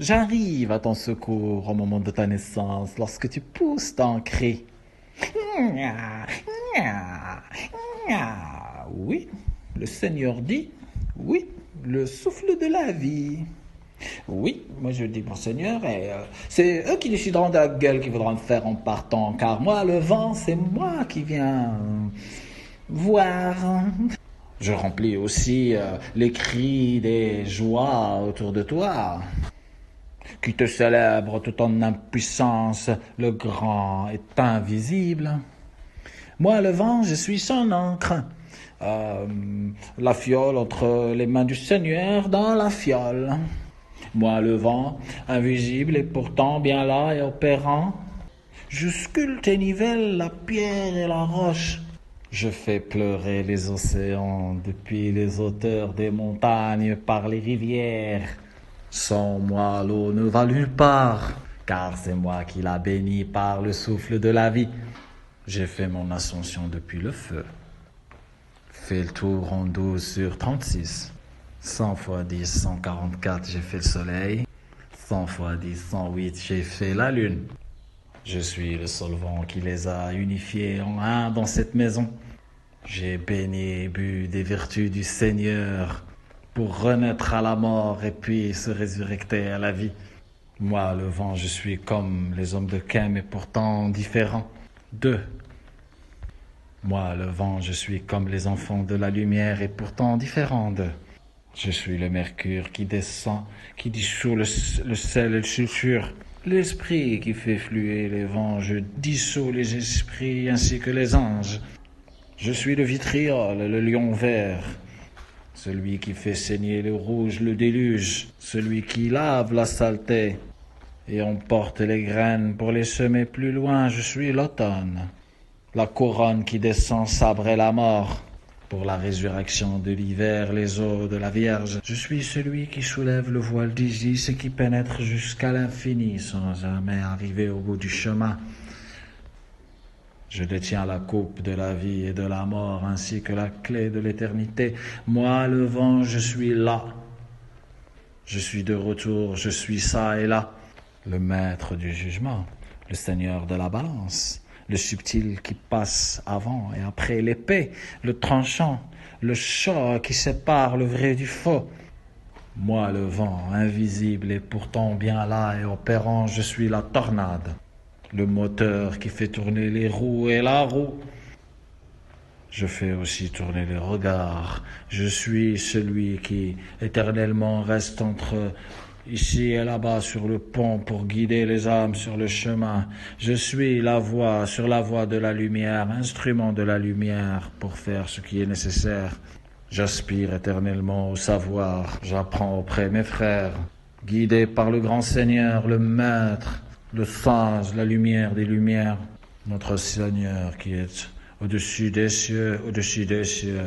J'arrive à ton secours au moment de ta naissance, lorsque tu pousses ton cri. Nya, nya, nya. Oui, le Seigneur dit, oui, le souffle de la vie. Oui, moi je dis pour Seigneur, et c'est eux qui décideront de la gueule qu'ils voudront me faire en partant, car moi, le vent, c'est moi qui viens voir. Je remplis aussi les cris des joies autour de toi, qui te célèbrent tout en impuissance. Le grand est invisible. Moi, le vent, je suis son encre. Euh, la fiole entre les mains du Seigneur dans la fiole. Moi, le vent, invisible et pourtant bien là et opérant, je sculpte et nivelle la pierre et la roche. Je fais pleurer les océans depuis les hauteurs des montagnes par les rivières. Sans moi, l'eau ne va nulle part, car c'est moi qui la bénis par le souffle de la vie. J'ai fait mon ascension depuis le feu. Fait le tour en 12 sur 36. 100 fois 10, 144, j'ai fait le soleil. 100 fois 10, 108, j'ai fait la lune. Je suis le solvant qui les a unifiés en un dans cette maison. J'ai béni et bu des vertus du Seigneur pour renaître à la mort et puis se résurrecter à la vie. Moi, le vent, je suis comme les hommes de Kem et pourtant différent d'eux. Moi, le vent, je suis comme les enfants de la lumière et pourtant différent d'eux. Je suis le mercure qui descend, qui dissout le sel et le sulfure. L'esprit qui fait fluer les vents, je dissous les esprits ainsi que les anges. Je suis le vitriol, le lion vert, celui qui fait saigner le rouge, le déluge, celui qui lave la saleté et emporte les graines pour les semer plus loin. Je suis l'automne, la couronne qui descend sabrer la mort. Pour la résurrection de l'hiver, les eaux de la Vierge. Je suis celui qui soulève le voile d'Isis et qui pénètre jusqu'à l'infini sans jamais arriver au bout du chemin. Je détiens la coupe de la vie et de la mort ainsi que la clé de l'éternité. Moi, le vent, je suis là. Je suis de retour, je suis ça et là. Le maître du jugement, le seigneur de la balance. Le subtil qui passe avant et après l'épée, le tranchant, le choc qui sépare le vrai du faux. Moi, le vent, invisible et pourtant bien là et opérant, je suis la tornade, le moteur qui fait tourner les roues et la roue. Je fais aussi tourner les regards. Je suis celui qui éternellement reste entre ici et là-bas sur le pont pour guider les âmes sur le chemin. Je suis la voix sur la voie de la lumière, instrument de la lumière pour faire ce qui est nécessaire. J'aspire éternellement au savoir. J'apprends auprès de mes frères, guidé par le grand Seigneur, le Maître, le sage, la lumière des lumières, notre Seigneur qui est au-dessus des cieux, au-dessus des cieux.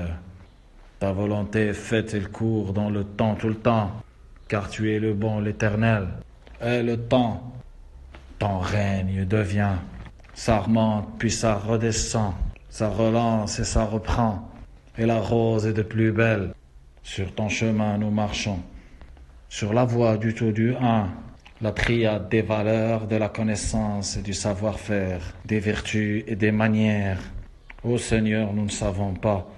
Ta volonté est faite et le court dans le temps, tout le temps, car tu es le bon, l'éternel. Et le temps, ton règne devient. Ça remonte, puis ça redescend. Ça relance et ça reprend. Et la rose est de plus belle. Sur ton chemin, nous marchons. Sur la voie du tout du un. La triade des valeurs, de la connaissance et du savoir-faire, des vertus et des manières. Ô Seigneur, nous ne savons pas.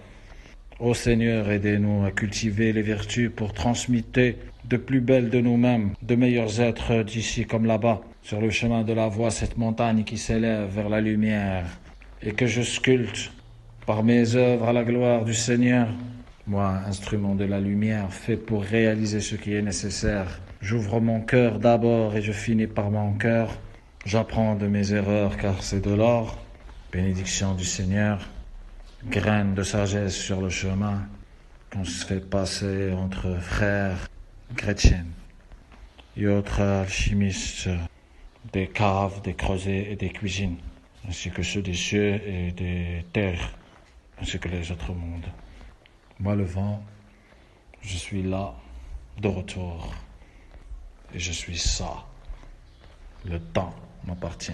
Ô Seigneur, aidez-nous à cultiver les vertus pour transmuter de plus belles de nous-mêmes, de meilleurs êtres d'ici comme là-bas, sur le chemin de la voie, cette montagne qui s'élève vers la lumière, et que je sculpte par mes œuvres à la gloire du Seigneur. Moi, instrument de la lumière, fait pour réaliser ce qui est nécessaire. J'ouvre mon cœur d'abord et je finis par mon cœur. J'apprends de mes erreurs car c'est de l'or. Bénédiction du Seigneur. Graines de sagesse sur le chemin qu'on se fait passer entre frères chrétiens et autres alchimistes des caves, des creusets et des cuisines, ainsi que ceux des cieux et des terres, ainsi que les autres mondes. Moi, le vent, je suis là, de retour, et je suis ça. Le temps m'appartient.